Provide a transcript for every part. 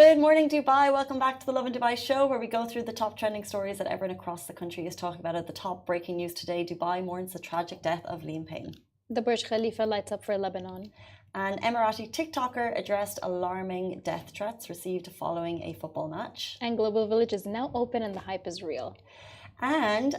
Good morning, Dubai. Welcome back to the Lovin Dubai show, where we go through the top trending stories that everyone across the country is talking about. At the top breaking news today, Dubai mourns the tragic death of Payne. The Burj Khalifa lights up for Lebanon. An Emirati TikToker addressed alarming death threats received following a football match. And Global Village is now open and the hype is real. And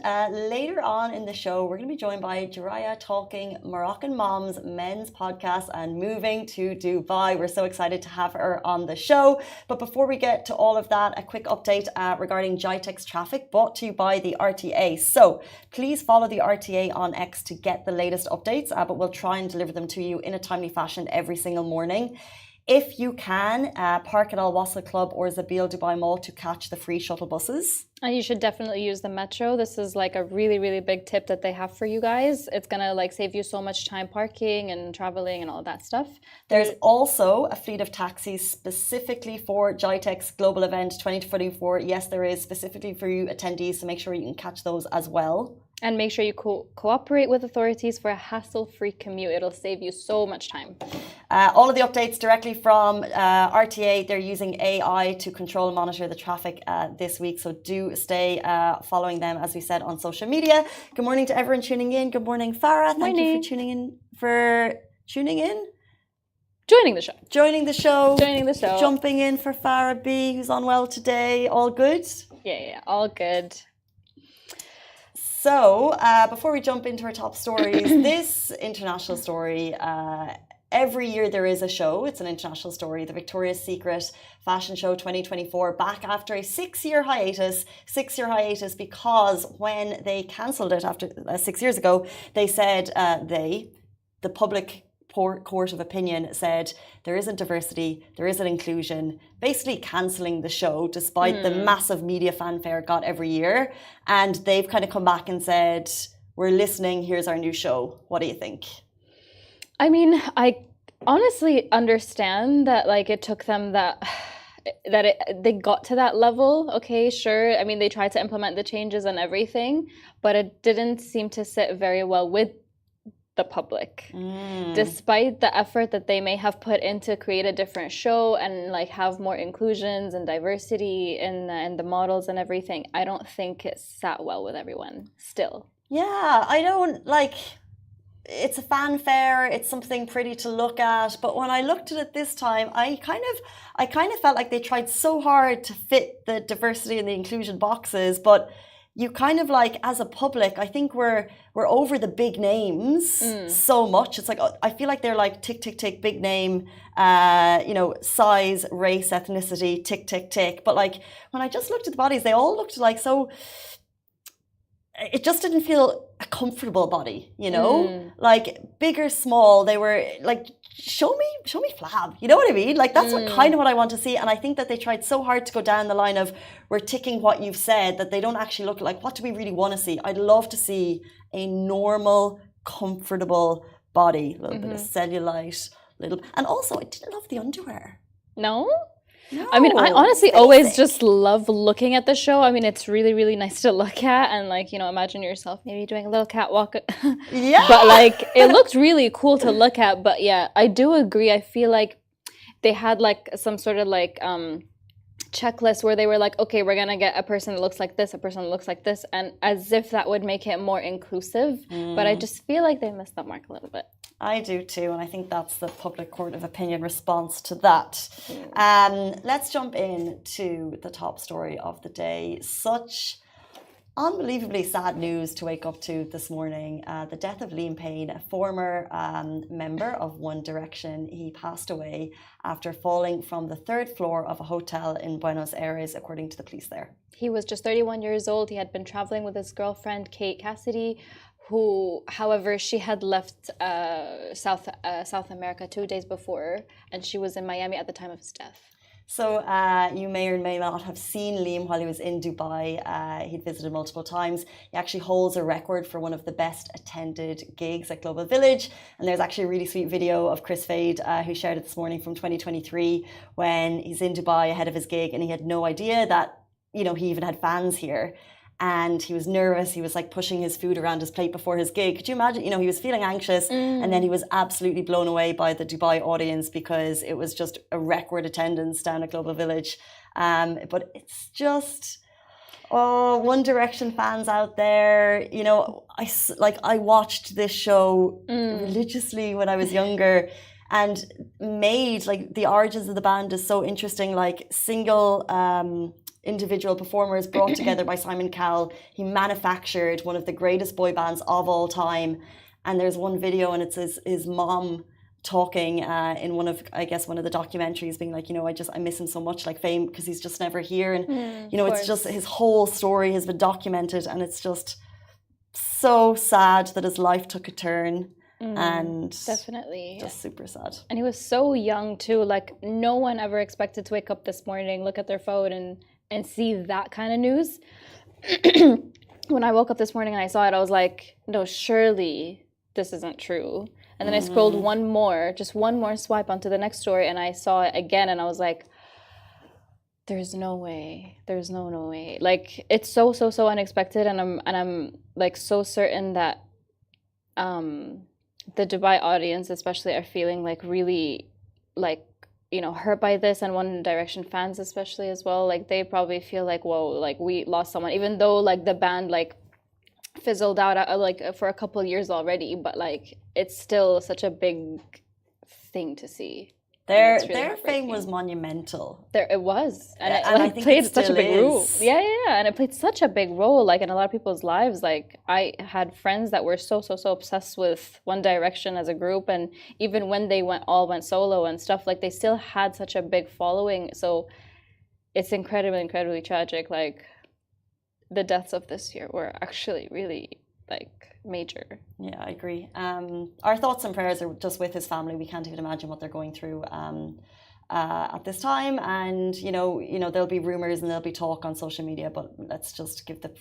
later on in the show, we're going to be joined by Juwayria talking Moroccan moms, men's podcast, and moving to Dubai. We're so excited to have her on the show. But before we get to all of that, a quick update regarding JITEX traffic brought to you by the RTA. So please follow the RTA on X to get the latest updates, but we'll try and deliver them to you in a timely fashion every single morning. If you can, park at Al Wasl Club or Zabil Dubai Mall to catch the free shuttle buses. And you should definitely use the metro. This is like a really, really big tip that they have for you guys. It's gonna like save you so much time parking and traveling and all that stuff. There's also a fleet of taxis specifically for JITEX Global Event 2024. Yes, there is specifically for you attendees, so make sure you can catch those as well. And make sure you cooperate with authorities for a hassle-free commute. It'll save you so much time. All of the updates directly from RTA. They're using AI to control and monitor the traffic this week. So do stay following them, as we said, on social media. Good morning to everyone tuning in. Good morning, Farah. Thank you for tuning in. Joining the show. Joining the show. Joining the show. Jumping in for Farah B, who's unwell today. All good? Yeah, all good. So, before we jump into our top stories, this international story, every year there is a show. It's an international story, the Victoria's Secret Fashion Show 2024, back after a 6-year hiatus. 6-year hiatus because when they cancelled it after 6 years ago, they said, the public court of opinion said there isn't diversity, there isn't inclusion, basically cancelling the show despite the massive media fanfare it got every year. And they've kind of come back and said, we're listening, here's our new show. What do you think? I mean, I honestly understand that like it took them they got to that level. Okay, sure. I mean, they tried to implement the changes and everything, but it didn't seem to sit very well with the public, despite the effort that they may have put in to create a different show and like have more inclusions and diversity in the models and everything. I don't think it sat well with everyone still. Yeah, I don't like, it's a fanfare, it's something pretty to look at, but when I looked at it this time, I kind of felt like they tried so hard to fit the diversity and the inclusion boxes, but you kind of like, as a public, I think we're over the big names so much. It's like, I feel like they're like tick, tick, tick, big name, size, race, ethnicity, tick, tick, tick. But like, when I just looked at the bodies, they all looked like so, it just didn't feel a comfortable body, like big or small. They were like, show me flab, you know what I mean? Like that's kind of what I want to see. And I think that they tried so hard to go down the line of we're ticking what you've said that they don't actually look like, what do we really want to see? I'd love to see a normal, comfortable body, a little bit of cellulite, and also I didn't love the underwear. No? No, I mean, I honestly always just love looking at the show. I mean, it's really, really nice to look at and like, imagine yourself maybe doing a little catwalk. Yeah. But like, it looks really cool to look at. But yeah, I do agree. I feel like they had like some sort of like checklist where they were like, okay, we're going to get a person that looks like this, a person that looks like this. And as if that would make it more inclusive. But I just feel like they missed that mark a little bit. I do too, and I think that's the public court of opinion response to that. Let's jump in to the top story of the day. Such unbelievably sad news to wake up to this morning. The death of Payne, a former member of One Direction. He passed away after falling from the 3rd floor of a hotel in Buenos Aires, according to the police there. He was just 31 years old. He had been traveling with his girlfriend, Kate Cassidy, who, however, she had left South America 2 days before, and she was in Miami at the time of his death. So you may or may not have seen Liam while he was in Dubai. He'd visited multiple times. He actually holds a record for one of the best attended gigs at Global Village. And there's actually a really sweet video of Chris Fade who shared it this morning from 2023 when he's in Dubai ahead of his gig and he had no idea that, he even had fans here. and he was nervous. He was like pushing his food around his plate before his gig. Could you imagine? You know, he was feeling anxious, and then he was absolutely blown away by the Dubai audience because it was just a record attendance down at Global Village. But it's just, oh, One Direction fans out there. You know, I watched this show religiously when I was younger, and made like the origins of the band is so interesting. Like single individual performers brought together by Simon Cowell. He manufactured one of the greatest boy bands of all time. And there's one video, and it's his mom talking in one of the documentaries, being like, you know, I miss him so much, like Fame, because he's just never here. And you know, it's just his whole story has been documented, and it's just so sad that his life took a turn. And definitely just super sad. And he was so young too. Like no one ever expected to wake up this morning, look at their phone, and see that kind of news. When I woke up this morning and I saw it, I was like, no, surely this isn't true. And then I scrolled just one more swipe onto the next story, and I saw it again, and I was like, there's no way. There's no way. Like it's so unexpected, and I'm like so certain that the Dubai audience especially are feeling like really like, you know, hurt by this, and One Direction fans especially as well. Like they probably feel like, whoa, like we lost someone, even though like the band like fizzled out like for a couple of years already, but like it's still such a big thing to see. Their fame was monumental. It was, and I think played it such a big role. is. Yeah, and it played such a big role, like in a lot of people's lives. Like I had friends that were so obsessed with One Direction as a group, and even when they went solo and stuff, like they still had such a big following. So it's incredibly tragic. Like the deaths of this year were actually really like major. Yeah, I agree. Our thoughts and prayers are just with his family. We can't even imagine what they're going through at this time. And you know, there'll be rumors and there'll be talk on social media, but let's just give the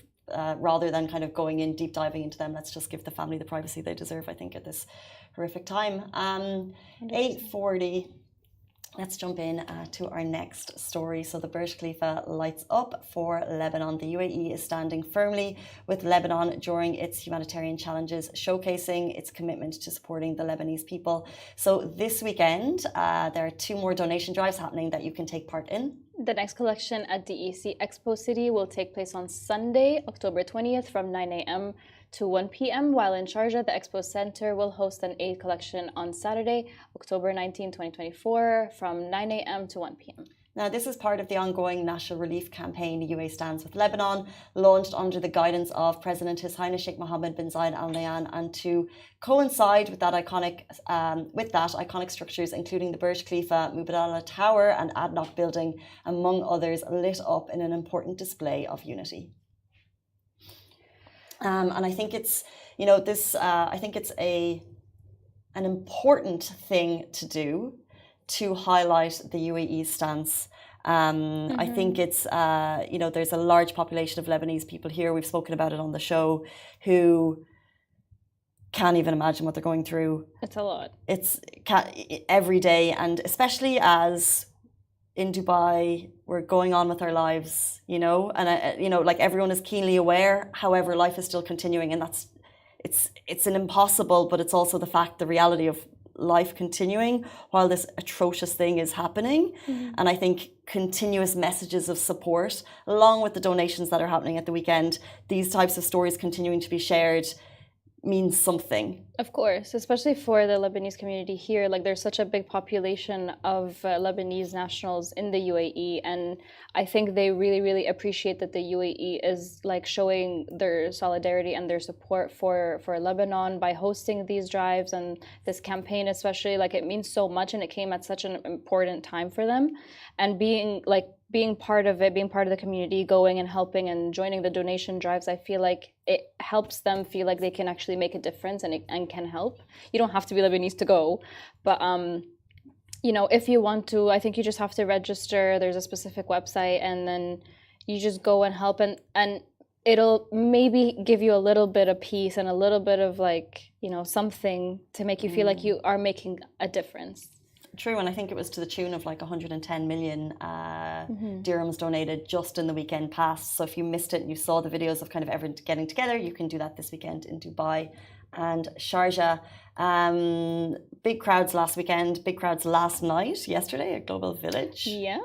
rather than kind of going in deep diving into them, let's just give the family the privacy they deserve, I think, at this horrific time. 8:40. Let's jump in to our next story. So the Burj Khalifa lights up for Lebanon. The UAE is standing firmly with Lebanon during its humanitarian challenges, showcasing its commitment to supporting the Lebanese people. So this weekend, there are 2 more donation drives happening that you can take part in. The next collection at DEC Expo City will take place on Sunday, October 20th from 9 a.m. to 1 p.m., while in Sharjah, the Expo Center will host an Eid collection on Saturday, October 19, 2024, from 9 a.m. to 1 p.m. Now, this is part of the ongoing national relief campaign UAE Stands with Lebanon, launched under the guidance of President His Highness Sheikh Mohammed bin Zayed Al Nahyan, and to coincide with that iconic structures, including the Burj Khalifa, Mubadala Tower, and Adnoc Building, among others, lit up in an important display of unity. And I think it's, you know, this. I think it's an important thing to do to highlight the UAE's stance. I think it's, you know, there's a large population of Lebanese people here. We've spoken about it on the show, who can't even imagine what they're going through. It's a lot. It's every day, and especially as in Dubai, we're going on with our lives, you know, and you know, like everyone is keenly aware. However, life is still continuing, and it's an impossible, but it's also the reality of life continuing while this atrocious thing is happening. And I think continuous messages of support, along with the donations that are happening at the weekend, these types of stories continuing to be shared means something. Of course, especially for the Lebanese community here. Like there's such a big population of Lebanese nationals in the UAE, and I think they really appreciate that the UAE is like showing their solidarity and their support for Lebanon by hosting these drives and this campaign, especially. Like it means so much, and it came at such an important time for them, and being part of it, being part of the community, going and helping and joining the donation drives, I feel like it helps them feel like they can actually make a difference and can help. You don't have to be Lebanese to go, but you know, if you want to, I think you just have to register. There's a specific website, and then you just go and help, and it'll maybe give you a little bit of peace and a little bit of like, you know, something to make you feel like you are making a difference. True, and I think it was to the tune of like 110 million dirhams donated just in the weekend past. So if you missed it and you saw the videos of kind of everyone getting together, you can do that this weekend in Dubai and Sharjah. Big crowds last weekend, big crowds last night, yesterday at Global Village. Yeah,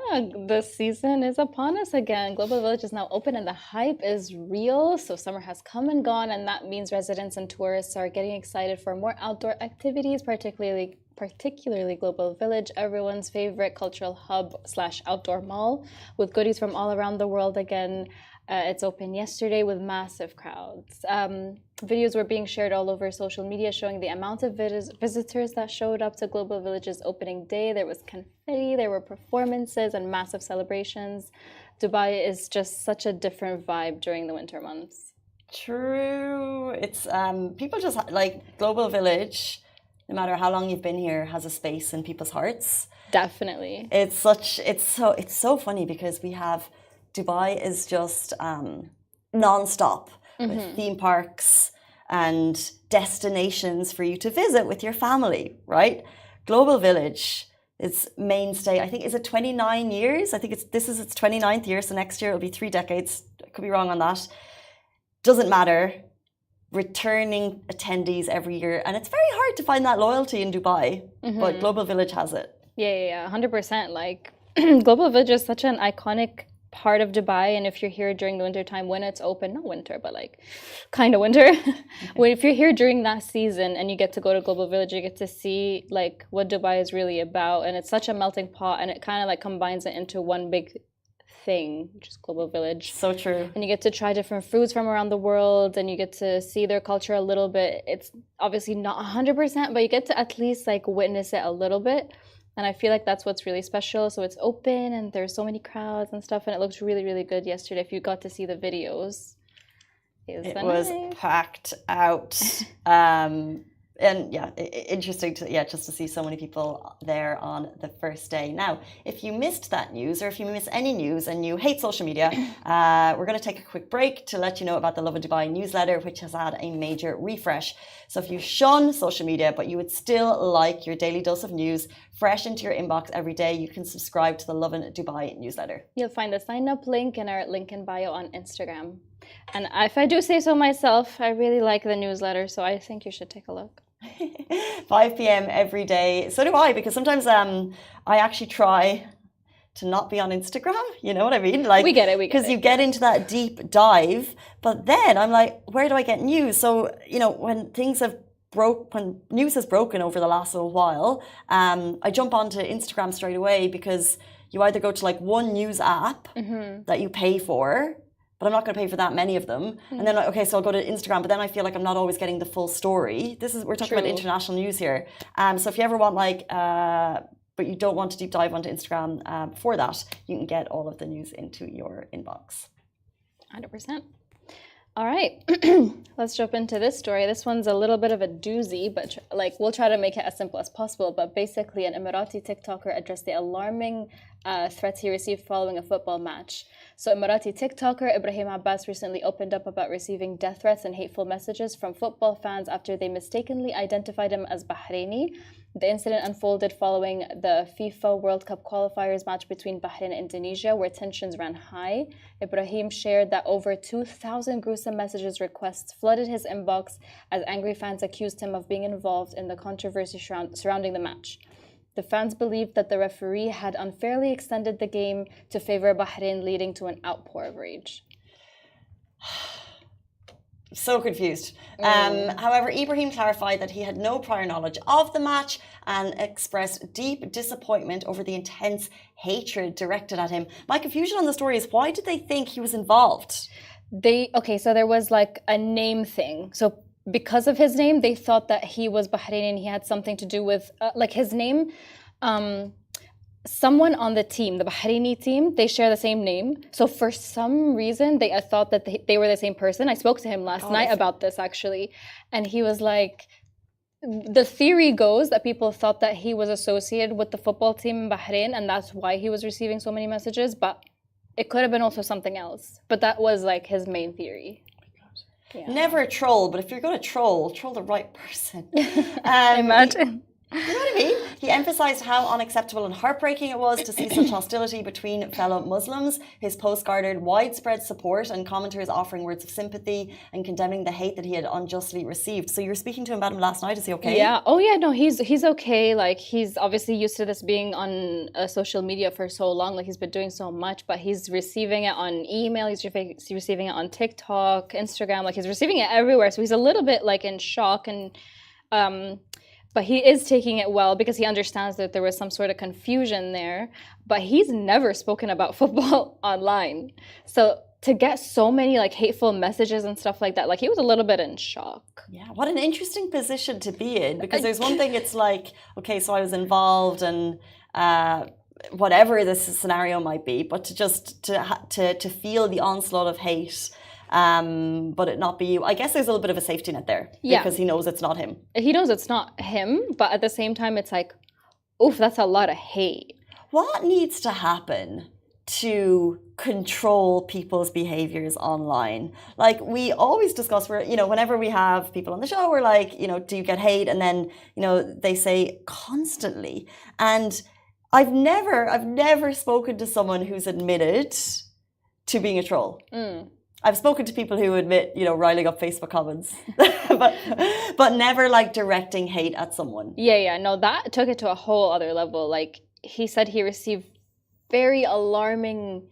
the season is upon us again. Global Village is now open and the hype is real. So summer has come and gone, and that means residents and tourists are getting excited for more outdoor activities, particularly Global Village, everyone's favorite cultural hub / outdoor mall, with goodies from all around the world again. It's open yesterday with massive crowds. Videos were being shared all over social media showing the amount of visitors that showed up to Global Village's opening day. There was confetti, there were performances and massive celebrations. Dubai is just such a different vibe during the winter months. True. It's people just like Global Village, no matter how long you've been here, has a space in people's hearts. Definitely. It's so funny because we have Dubai is just non-stop with theme parks and destinations for you to visit with your family, right? Global Village, its mainstay, I think, is it 29 years? I think this is its 29th year, so next year it'll be 3 decades. I could be wrong on that. Doesn't matter. Returning attendees every year, and it's very hard to find that loyalty in Dubai, but Global Village has it. Yeah, 100%. Like Global Village is such an iconic part of Dubai, and if you're here during the winter time when it's open, not winter but like kind of winter, if you're here during that season and you get to go to Global Village, you get to see like what Dubai is really about, and it's such a melting pot, and it kind of like combines it into one big thing, which is Global Village. So true. And you get to try different foods from around the world, and you get to see their culture a little bit. It's obviously not 100%, but you get to at least like witness it a little bit. And I feel like that's what's really special. So it's open and there's so many crowds and stuff, and it looks really, really good yesterday. If you got to see the videos, it was packed out. And yeah, interesting to just to see so many people there on the first day. Now, if you missed that news, or if you miss any news and you hate social media, we're going to take a quick break to let you know about the Lovin Dubai newsletter, which has had a major refresh. So if you shun social media, but you would still like your daily dose of news fresh into your inbox every day, you can subscribe to the Lovin Dubai newsletter. You'll find the sign up link in our link in bio on Instagram. And if I do say so myself, I really like the newsletter, so I think you should take a look. 5 p.m. every day. So do I, because sometimes I actually try to not be on Instagram. You know what I mean? Like, we get it. Because you get into that deep dive, but then I'm like, where do I get news? So, you know, when news has broken over the last little while, I jump onto Instagram straight away, because you either go to like one news app that you pay for, but I'm not going to pay for that many of them. And then, okay, so I'll go to Instagram, but then I feel like I'm not always getting the full story. We're talking about international news here. So if you ever want but you don't want to deep dive onto Instagram before that, you can get all of the news into your inbox. 100%. All right, let's jump into this story. This one's a little bit of a doozy, but we'll try to make it as simple as possible. But basically, an Emirati TikToker addressed the alarming threats he received following a football match. So Emirati TikToker Ibrahim Abbas recently opened up about receiving death threats and hateful messages from football fans after they mistakenly identified him as Bahraini. The incident unfolded following the FIFA World Cup qualifiers match between Bahrain and Indonesia, where tensions ran high. Ibrahim shared that over 2,000 gruesome messages requests flooded his inbox as angry fans accused him of being involved in the controversy surrounding the match. The fans believed that the referee had unfairly extended the game to favor Bahrain, leading to an outpour of rage. So confused. However, Ibrahim clarified that he had no prior knowledge of the match and expressed deep disappointment over the intense hatred directed at him. My confusion on the story is, why did they think he was involved? So there was like a name thing. So because of his name, they thought that he was Bahraini and he had something to do with his name. Someone on the team, the Bahraini team, they share the same name. So for some reason, they thought that they were the same person. I spoke to him last night about this, actually. And he was like, the theory goes that people thought that he was associated with the football team in Bahrain, and that's why he was receiving so many messages. But it could have been also something else. But that was like his main theory. Yeah. Never a troll, but if you're going to troll the right person. Imagine. You know what I mean? He emphasized how unacceptable and heartbreaking it was to see such hostility between fellow Muslims. His post garnered widespread support and commenters offering words of sympathy and condemning the hate that he had unjustly received. So you were speaking to him about him last night. Is he okay? Yeah. Oh yeah. No, he's okay. Like he's obviously used to this being on social media for so long. Like he's been doing so much, but he's receiving it on email. He's receiving it on TikTok, Instagram. Like he's receiving it everywhere. So he's a little bit like in shock and. But he is taking it well because he understands that there was some sort of confusion there. But he's never spoken about football online. So to get so many like hateful messages and stuff like that, like he was a little bit in shock. Yeah, what an interesting position to be in. Because there's one thing, it's like, okay, so I was involved and whatever this scenario might be, but to just to feel the onslaught of hate. But it not be you. I guess there's a little bit of a safety net there because he knows it's not him. He knows it's not him, but at the same time, it's like, oof, that's a lot of hate. What needs to happen to control people's behaviors online? Like we always discuss, whenever we have people on the show, we're like, do you get hate? And then, they say constantly. And I've never spoken to someone who's admitted to being a troll. I've spoken to people who admit, riling up Facebook comments, but never like directing hate at someone. Yeah. No, that took it to a whole other level. Like he said he received very alarming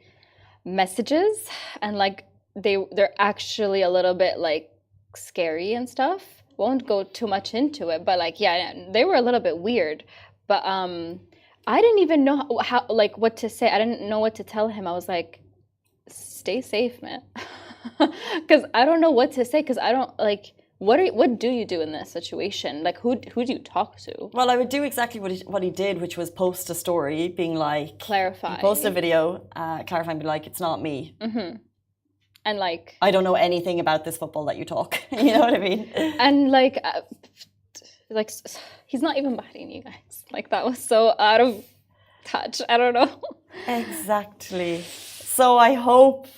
messages and like they're actually a little bit like scary and stuff. Won't go too much into it, but like, yeah, they were a little bit weird. But I didn't even know how like what to say. I didn't know what to tell him. I was like, stay safe, man. Because I don't know what to say. Because I don't like what do you do in this situation? Like who do you talk to? Well, I would do exactly what he did, which was post a story, being like clarify, post a video, clarifying, be like, it's not me. And like I don't know anything about this football that you talk. You know what I mean? And like he's not even batting you guys. Like that was so out of touch. I don't know. Exactly. So I hope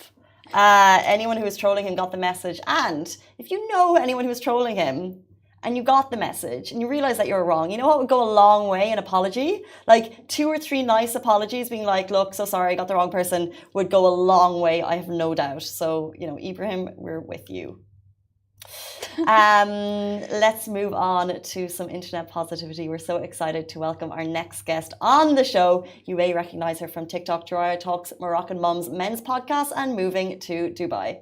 anyone who was trolling him got the message. And if you know anyone who was trolling him and you got the message and you realize that you're wrong, you know what would go a long way? An apology. Like 2 or 3 nice apologies being like, look, so sorry, I got the wrong person, would go a long way. I have no doubt. So, Ibrahim, we're with you. Let's move on to some internet positivity. We're so excited to welcome our next guest on the show. You may recognize her from TikTok. Juwayria talks Moroccan Mums men's podcast and moving to Dubai.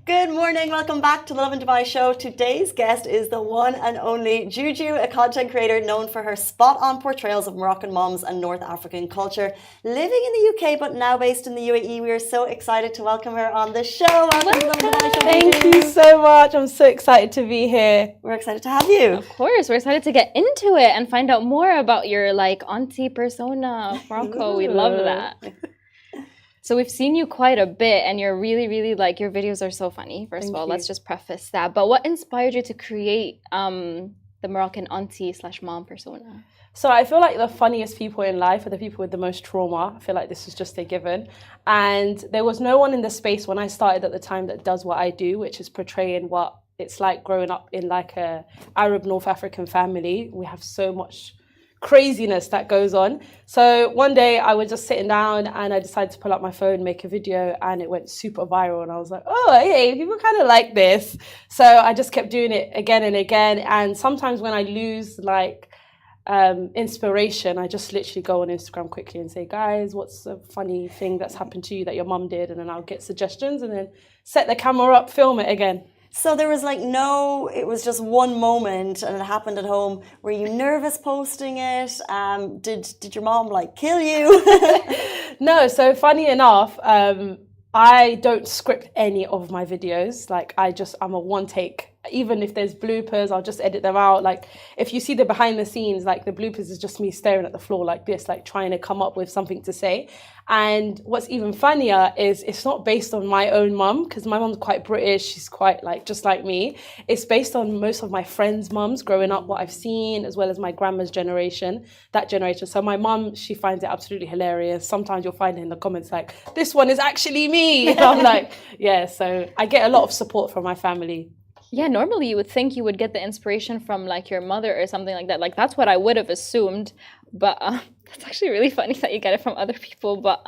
Good morning, welcome back to the Lovin Dubai show. Today's guest is the one and only Juju, a content creator known for her spot-on portrayals of Moroccan moms and North African culture. Living in the UK but now based in the UAE, we are so excited to welcome her on the show. Welcome to the Lovin Dubai show. Thank you so much. I'm so excited to be here. We're excited to have you. Of course, we're excited to get into it and find out more about your auntie persona of Morocco. We love that. So we've seen you quite a bit and you're really, your videos are so funny. First of all, let's just preface that. But what inspired you to create the Moroccan auntie/mom persona? So I feel like the funniest people in life are the people with the most trauma. I feel like this is just a given. And there was no one in the space when I started at the time that does what I do, which is portraying what it's like growing up in like a Arab North African family. We have so much craziness that goes on. So one day I was just sitting down and I decided to pull up my phone, make a video, and it went super viral. And I was like, oh, hey, people kind of like this. So I just kept doing it again and again. And sometimes when I lose inspiration, I just literally go on Instagram quickly and say, guys, what's a funny thing that's happened to you that your mum did? And then I'll get suggestions and then set the camera up, film it again. So there was it was just one moment and it happened at home. Were you nervous posting it? Did your mom kill you? No, so funny enough, I don't script any of my videos. I'm a one take. Even if there's bloopers, I'll just edit them out. If you see the behind the scenes, the bloopers is just me staring at the floor like this, trying to come up with something to say. And what's even funnier is it's not based on my own mum, because my mum's quite British. She's quite just like me. It's based on most of my friends' mums growing up, what I've seen, as well as my grandma's generation, that generation. So my mum, she finds it absolutely hilarious. Sometimes you'll find it in the comments this one is actually me. And I'm yeah, so I get a lot of support from my family. Yeah, normally you would think you would get the inspiration from your mother or something like that. That's what I would have assumed. But that's actually really funny that you get it from other people. But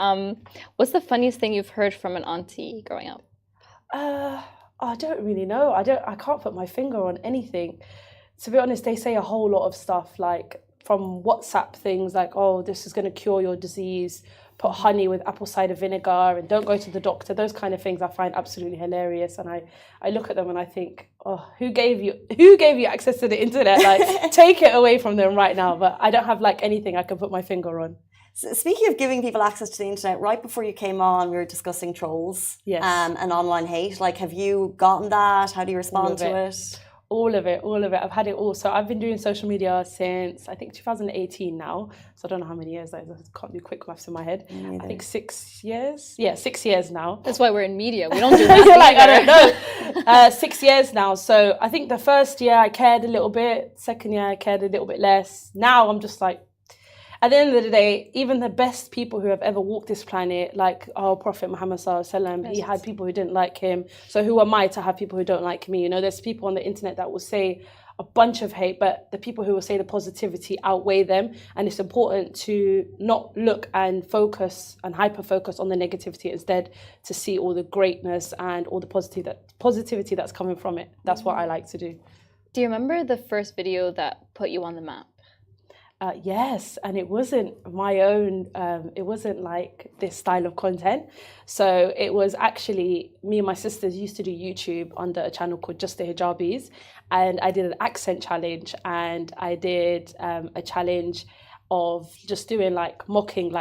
what's the funniest thing you've heard from an auntie growing up? I don't really know. I can't put my finger on anything. To be honest, they say a whole lot of stuff from WhatsApp things oh, this is going to cure your disease. Put honey with apple cider vinegar and don't go to the doctor. Those kind of things I find absolutely hilarious. And I look at them and I think, oh, who gave you access to the internet? Take it away from them right now. But I don't have anything I can put my finger on. So speaking of giving people access to the internet, right before you came on, we were discussing trolls and online hate. Have you gotten that? How do you respond to it? All of it. I've had it all. So I've been doing social media since, I think, 2018 now. So I don't know how many years that is. I can't do quick maths in my head. I think 6 years. Yeah, 6 years now. That's why we're in media. We don't do that. I don't know. 6 years now. So I think the first year I cared a little bit. Second year I cared a little bit less. Now I'm just at the end of the day, even the best people who have ever walked this planet, our Prophet Muhammad Sallallahu Alaihi Wasallam, he had people who didn't like him. So who am I to have people who don't like me? There's people on the internet that will say a bunch of hate, but the people who will say the positivity outweigh them. And it's important to not look and focus and hyper-focus on the negativity, instead to see all the greatness and all the positivity that's coming from it. That's what I like to do. Do you remember the first video that put you on the map? Yes, and it wasn't my own, it wasn't this style of content. So it was actually, me and my sisters used to do YouTube under a channel called Just the Hijabis. And I did an accent challenge and I did a challenge of just doing mocking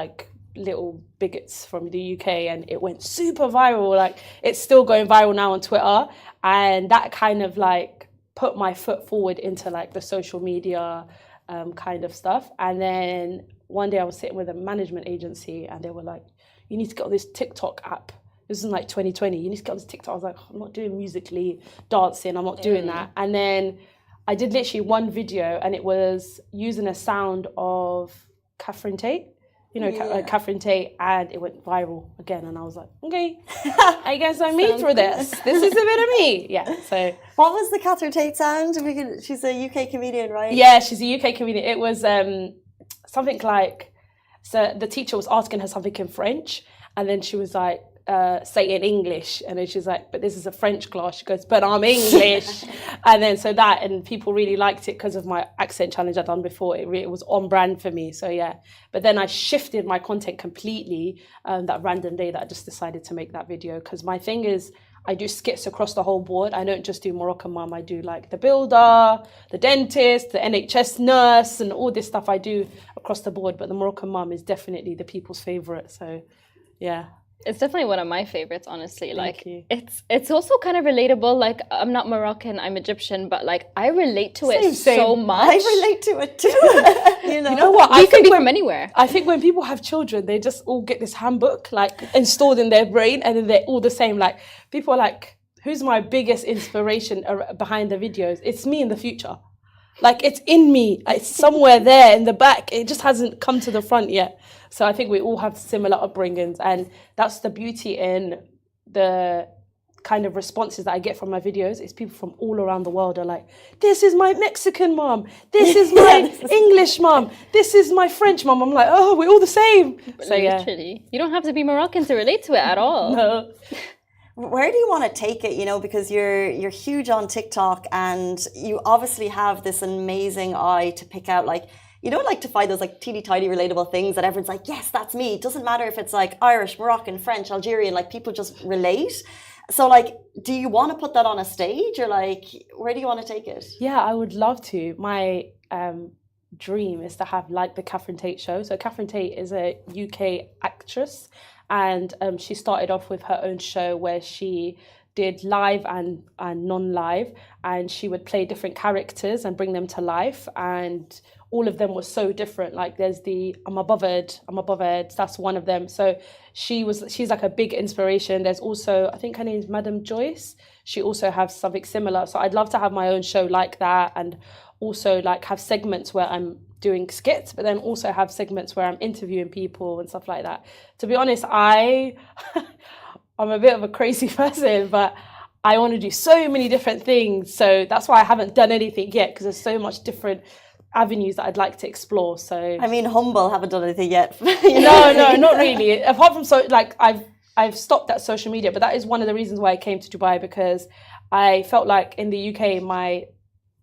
little bigots from the UK, and it went super viral. It's still going viral now on Twitter. And that kind of put my foot forward into the social media kind of stuff. And then one day I was sitting with a management agency and they were you need to get on this TikTok app. This is in 2020. You need to get on this TikTok. I was I'm not doing Musically, dancing. I'm not doing that. And then I did literally one video and it was using a sound of Catherine Tate. Catherine Tate, and it went viral again. And I was okay, I guess I'm made for this. This is a bit of me. Yeah, so. What was the Catherine Tate sound? She's a UK comedian, right? Yeah, she's a UK comedian. It was something so the teacher was asking her something in French, and then she was say it in English, and then she's but this is a French class. She goes, but I'm English. And then and people really liked it because of my accent challenge I'd done before. It was on brand for me, so yeah. But then I shifted my content completely that random day that I just decided to make that video, because my thing is, I do skits across the whole board. I don't just do Moroccan mum. I do like the builder, the dentist, the NHS nurse, and all this stuff I do across the board. But the Moroccan mum is definitely the people's favorite. So, yeah. It's definitely one of my favorites, honestly. Thank you. It's also kind of relatable. Like, I'm not Moroccan, I'm Egyptian, but like I relate to it so much. I relate to it too. You know what? We can be from anywhere. I think when people have children, they just all get this handbook like installed in their brain, and then they're all the same. Like, people are like, who's my biggest inspiration behind the videos? It's me in the future. Like, it's in me. It's somewhere there in the back. It just hasn't come to the front yet. So I think we all have similar upbringings, and that's the beauty in the kind of responses that I get from my videos. Is people from all around the world are like, this is my Mexican mom, this is my English mom, this is my French mom. I'm like, oh, we're all the same. So literally, you don't have to be Moroccan to relate to it at all. No. Where do you want to take it? You know, because you're huge on TikTok, and you obviously have this amazing eye to pick out, like, you don't like to find those like teeny tiny relatable things that everyone's like, yes, that's me. It doesn't matter if it's like Irish, Moroccan, French, Algerian, like people just relate. So like, do you want to put that on a stage, or like, where do you want to take it? Yeah, I would love to. My dream is to have like the Catherine Tate show. So Catherine Tate is a UK actress, and she started off with her own show where she did live and non-live, and she would play different characters and bring them to life, and all of them were so different. Like, there's the I'm above it, that's one of them. So she's like a big inspiration. There's also, I think her name is Madam Joyce. She also has something similar. So I'd love to have my own show like that, and also like have segments where I'm doing skits, but then also have segments where I'm interviewing people and stuff like that. To be honest, I'm a bit of a crazy person, but I want to do so many different things. So that's why I haven't done anything yet, because there's so much different avenues that I'd like to explore. So I mean, humble, haven't done anything yet. No, not really. Apart from I've stopped at social media, but that is one of the reasons why I came to Dubai, because I felt like in the UK my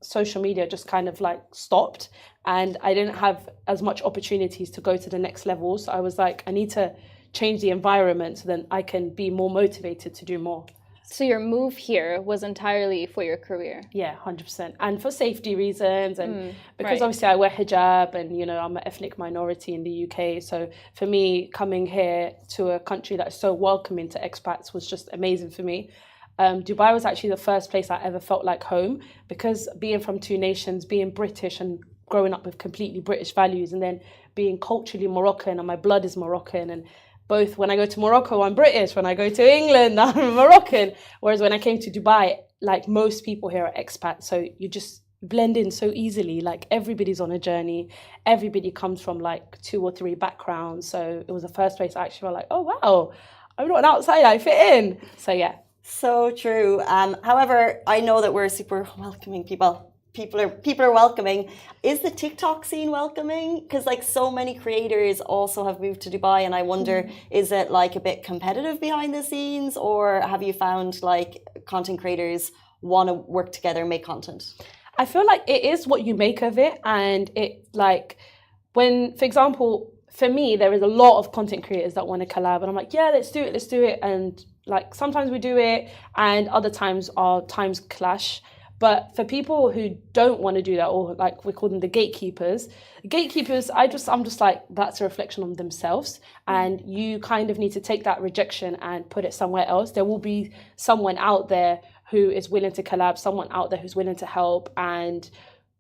social media just kind of like stopped, and I didn't have as much opportunities to go to the next level. So I was like, I need to change the environment so then I can be more motivated to do more. So your move here was entirely for your career? Yeah, 100%. And for safety reasons, and because obviously I wear hijab, and, you know, I'm an ethnic minority in the UK. So for me, coming here to a country that's so welcoming to expats was just amazing for me. Dubai was actually the first place I ever felt like home, because being from two nations, being British and growing up with completely British values, and then being culturally Moroccan, and my blood is Moroccan, and both when I go to Morocco, I'm British. When I go to England, I'm Moroccan. Whereas when I came to Dubai, like most people here are expats. So you just blend in so easily. Like, everybody's on a journey. Everybody comes from like 2 or 3 backgrounds. So it was the first place I actually felt like, oh, wow, I'm not an outsider, I fit in. So yeah. So true. However, I know that we're super welcoming people. People are welcoming. Is the TikTok scene welcoming? Because like so many creators also have moved to Dubai, and I wonder, is it like a bit competitive behind the scenes, or have you found like content creators want to work together and make content? I feel like it is what you make of it, and it like when, for example, for me, there is a lot of content creators that want to collab, and I'm like, yeah, let's do it, and like sometimes we do it, and other times our times clash. But for people who don't want to do that, or like we call them the gatekeepers, I'm just like, that's a reflection on themselves. And you kind of need to take that rejection and put it somewhere else. There will be someone out there who is willing to collab, someone out there who's willing to help. And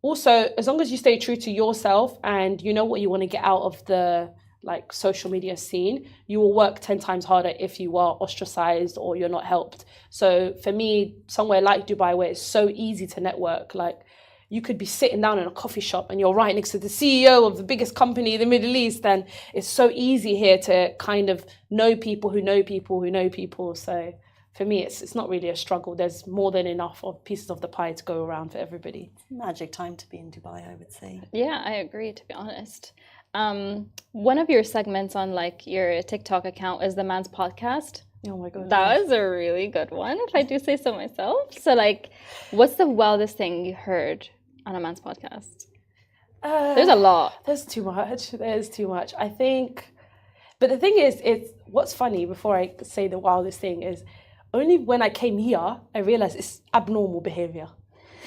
also, as long as you stay true to yourself and you know what you want to get out of the like social media scene, you will work 10 times harder if you are ostracized or you're not helped. So for me, somewhere like Dubai, where it's so easy to network, like you could be sitting down in a coffee shop and you're right next to the CEO of the biggest company in the Middle East, and it's so easy here to kind of know people who know people who know people. So for me, it's not really a struggle. There's more than enough of pieces of the pie to go around for everybody. Magic time to be in Dubai, I would say. Yeah, I agree, to be honest. One of your segments on like your TikTok account is the Man's Podcast. Oh my god, that was a really good one, if I do say so myself. So like, what's the wildest thing you heard on a Man's Podcast? There's a lot. There's too much. I think, but the thing is, it's what's funny, before I say the wildest thing, is only when I came here, I realized it's abnormal behavior.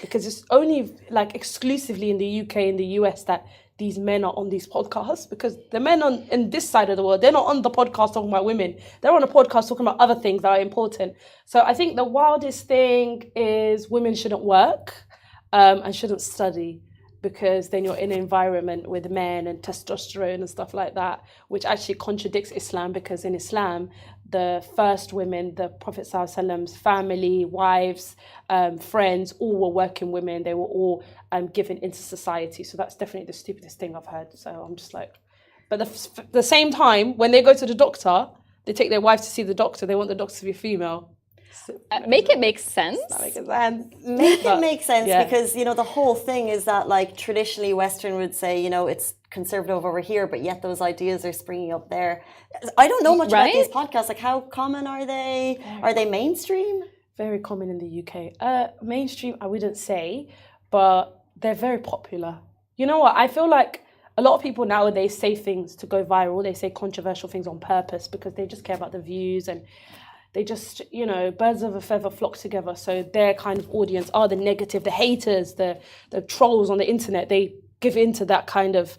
Because it's only like exclusively in the UK and the US that these men are on these podcasts, because the men in this side of the world, they're not on the podcast talking about women. They're on a podcast talking about other things that are important. So I think the wildest thing is women shouldn't work and shouldn't study, because then you're in an environment with men and testosterone and stuff like that, which actually contradicts Islam, because in Islam, the first women, the Prophet ﷺ's family, wives, friends, all were working women. They were all given into society. So that's definitely the stupidest thing I've heard. So I'm just like, but the same time, when they go to the doctor, they take their wife to see the doctor. They want the doctor to be female. Make it make sense. Make it make sense, because, you know, the whole thing is that, like, traditionally Western would say, you know, it's conservative over here, but yet those ideas are springing up there. I don't know much about these podcasts. Like, how common are they? Are they mainstream? Very common in the UK. Mainstream, I wouldn't say, but they're very popular. You know what? I feel like a lot of people nowadays say things to go viral. They say controversial things on purpose because they just care about the views, and they just, you know, birds of a feather flock together. So their kind of audience are the negative, the haters, the trolls on the internet. They give into that kind of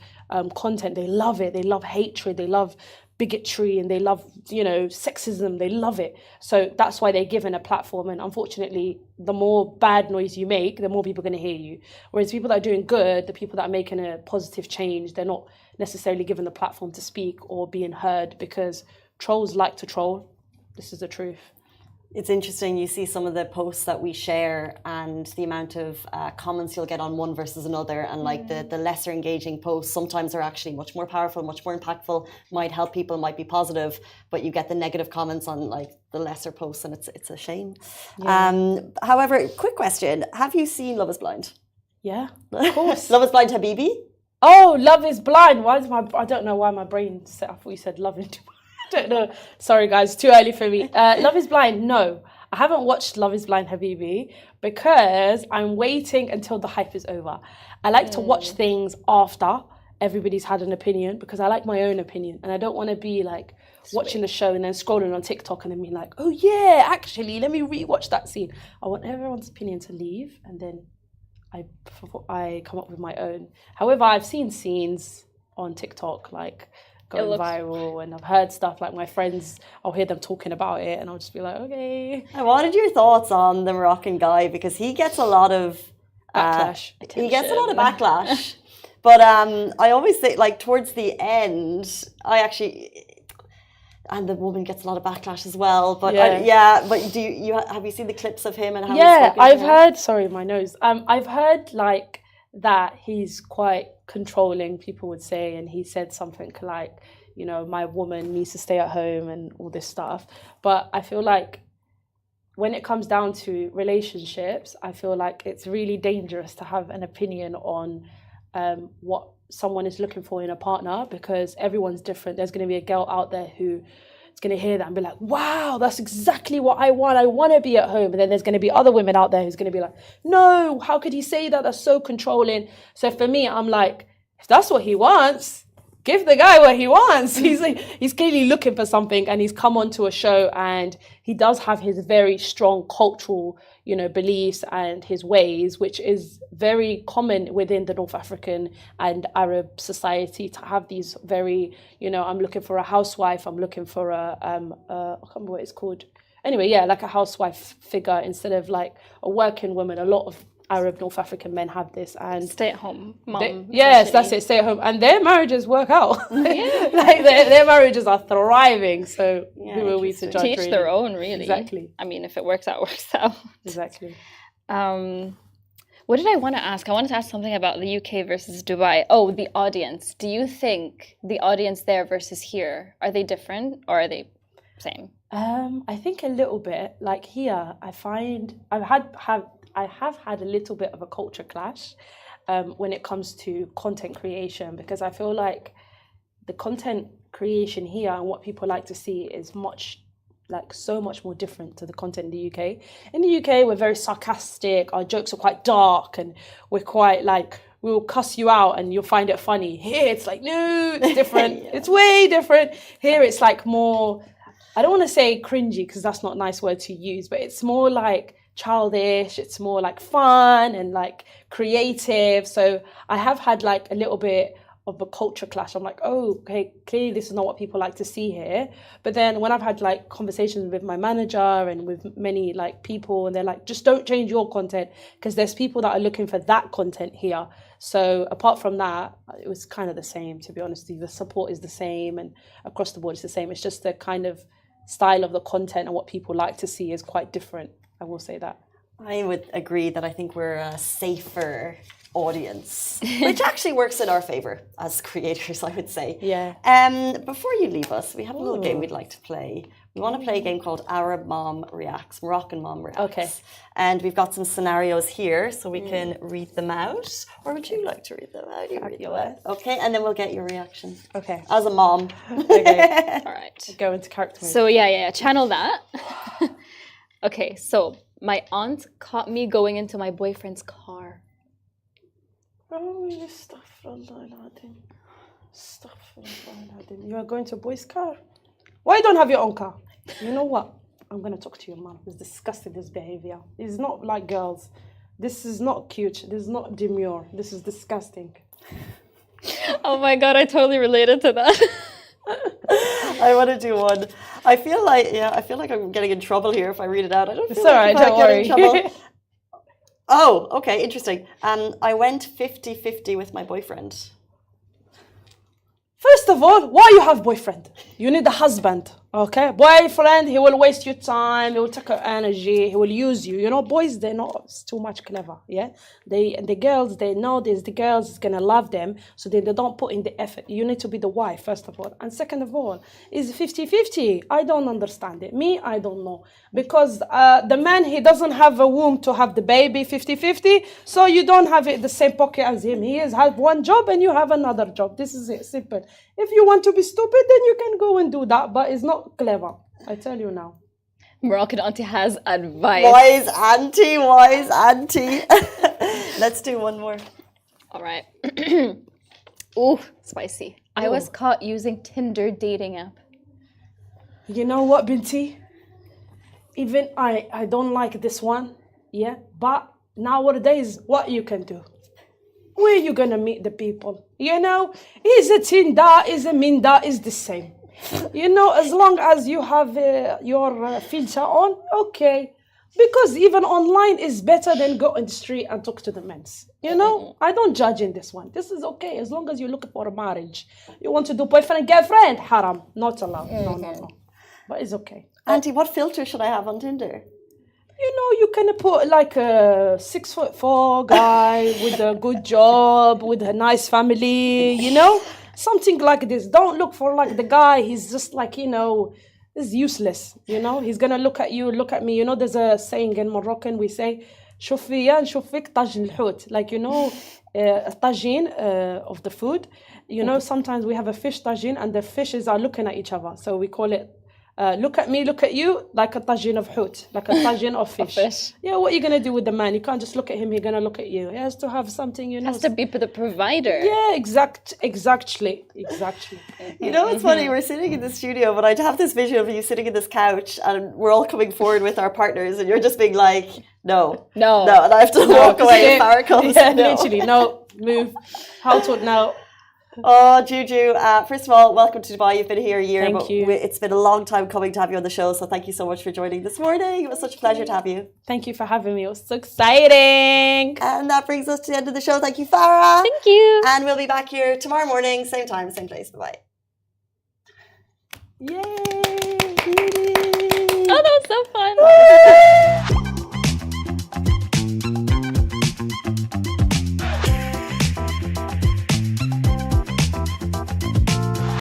content. They love it. They love hatred. They love bigotry, and they love, you know, sexism. They love it. So that's why they're given a platform. And unfortunately, the more bad noise you make, the more people are going to hear you. Whereas people that are doing good, the people that are making a positive change, they're not necessarily given the platform to speak or being heard, because trolls like to troll. This is the truth. It's interesting. You see some of the posts that we share and the amount of comments you'll get on one versus another, and like the lesser engaging posts sometimes are actually much more powerful, much more impactful, might help people, might be positive, but you get the negative comments on like the lesser posts, and it's a shame. Yeah. However, quick question: have you seen Love Is Blind? Yeah, of course. Love Is Blind Habibi? Oh, Love Is Blind. I don't know why my brain set. I thought you said Love Is. I don't know. Sorry, guys. Too early for me. Love Is Blind. No, I haven't watched Love Is Blind Habibi because I'm waiting until the hype is over. I like to watch things after everybody's had an opinion, because I like my own opinion, and I don't want to be like watching the show and then scrolling on TikTok and then being like, oh yeah, actually, let me rewatch that scene. I want everyone's opinion to leave, and then I come up with my own. However, I've seen scenes on TikTok like going viral, and I've heard stuff like my friends, I'll hear them talking about it, and I'll just be like, okay. I wanted your thoughts on the Moroccan guy, because he gets a lot of backlash. He gets a lot of backlash. But I always say, like, towards the end, and the woman gets a lot of backlash as well. But but have you seen the clips of him and how? Yeah, I've heard. Sorry, my nose. I've heard like that he's quite controlling, people would say, and he said something like, you know, my woman needs to stay at home and all this stuff. But I feel like when it comes down to relationships, I feel like it's really dangerous to have an opinion on what someone is looking for in a partner, because everyone's different. There's going to be a girl out there who is going to hear that and be like, wow, that's exactly what I want. I want to be at home. And then there's going to be other women out there who's going to be like, no, how could he say that? That's so controlling. So for me, I'm like, if that's what he wants, give the guy what he wants. He's clearly looking for something, and he's come onto a show, and he does have his very strong cultural, you know, beliefs and his ways, which is very common within the North African and Arab society, to have these very, you know, I'm looking for a housewife, I'm looking for I can't remember what it's called. Anyway, yeah, like a housewife figure instead of like a working woman. A lot of Arab North African men have this, and stay-at-home mom. Yes, that's it, stay at home, and their marriages work out. Yeah. Like their marriages are thriving. So who are we to judge? Teach their own, really. Exactly. I mean, if it works out, works out. Exactly. What did I want to ask? I wanted to ask something about the UK versus Dubai. Oh, the audience. Do you think the audience there versus here, are they different or are they same? I think a little bit. Like here, I find I have had a little bit of a culture clash when it comes to content creation, because I feel like the content creation here and what people like to see is so much more different to the content in the UK. In the UK, we're very sarcastic, our jokes are quite dark, and we're quite like, we'll cuss you out and you'll find it funny. Here, it's like, no, it's different. It's way different. Here, it's like more I don't want to say cringy because that's not a nice word to use, but it's more like childish, it's more like fun and like creative. So I have had like a little bit of a culture clash. I'm like, oh, okay, clearly this is not what people like to see here. But then when I've had like conversations with my manager and with many like people, and they're like, just don't change your content because there's people that are looking for that content here. So apart from that, it was kind of the same, to be honest. The support is the same and across the board it's the same. It's just the kind of style of the content and what people like to see is quite different. I will say that. I would agree that I think we're a safer audience, which actually works in our favor as creators, I would say. Yeah. Before you leave us, we have a little game we'd like to play. We want to play a game called Arab Mom Reacts, Moroccan Mom Reacts. Okay. And we've got some scenarios here, so we can read them out. Or would you like to read them out? You read them out. Okay, and then we'll get your reaction. Okay. As a mom. Okay. All right. Go into character mode. So yeah, channel that. Okay, so my aunt caught me going into my boyfriend's car. You are going to a boy's car? Why you don't have your own car? You know what? I'm going to talk to your mom. It's disgusting, this behavior. It's not like girls. This is not cute. This is not demure. This is disgusting. Oh my God, I totally related to that. I want to do one. I feel like I'm getting in trouble here if I read it out. I don't feel It's like all right, if I don't get worry. in trouble. Oh, okay, interesting. I went 50-50 with my boyfriend. First of all, why you have boyfriend? You need a husband, okay? Boyfriend, he will waste your time, he will take your energy, he will use you. You know, boys, they're not too much clever, yeah? The girls, they know this, the girls is gonna love them, so they don't put in the effort. You need to be the wife, first of all. And second of all, is 50-50. I don't understand it. Me, I don't know. Because the man, he doesn't have a womb to have the baby 50-50, so you don't have it the same pocket as him. He has one job and you have another job. This is it, simple. If you want to be stupid, then you can go and do that, but it's not clever. I tell you now. Moroccan auntie has advice. Wise auntie. Let's do one more. All right. Ooh, spicy. I was caught using Tinder dating app. You know what, Binti? Even I don't like this one, yeah? But nowadays, what you can do? Where you gonna meet the people? You know, is a Tinder, is a Minda, is the same. You know, as long as you have your filter on, okay. Because even online is better than go in the street and talk to the men. You know, I don't judge in this one. This is okay as long as you're looking for a marriage. You want to do boyfriend and girlfriend? Haram, not allowed. No. But it's okay. Auntie, what filter should I have on Tinder? You know, you can put like a 6'4" guy with a good job, with a nice family, you know? Something like this. Don't look for like the guy, he's just like, you know, is useless, you know? He's gonna look at you, look at me. You know, there's a saying in Moroccan, we say, شوفي نشوفك طاجن الحوت. Like, you know, tagine of the food. You know, sometimes we have a fish tagine and the fishes are looking at each other. So we call it look at me, look at you, like a tagine of hoot, like a tagine of fish. Yeah, what are you going to do with the man? You can't just look at him, he's going to look at you. He has to have something, you know. Has to be the provider. Yeah, exactly. You know, it's funny, we're sitting in the studio, but I'd have this vision of you sitting in this couch and we're all coming forward with our partners and you're just being like, no. And I have to walk away if Farah comes. Yeah, literally, no, move. How to now. Oh, Juju, first of all, welcome to Dubai. You've been here a year. Thank you. It's been a long time coming to have you on the show, so thank you so much for joining this morning. It was such a pleasure to have you. Thank you for having me. It was so exciting. And that brings us to the end of the show. Thank you, Farah. Thank you. And we'll be back here tomorrow morning, same time, same place. Bye-bye. Yay! Oh, that was so fun.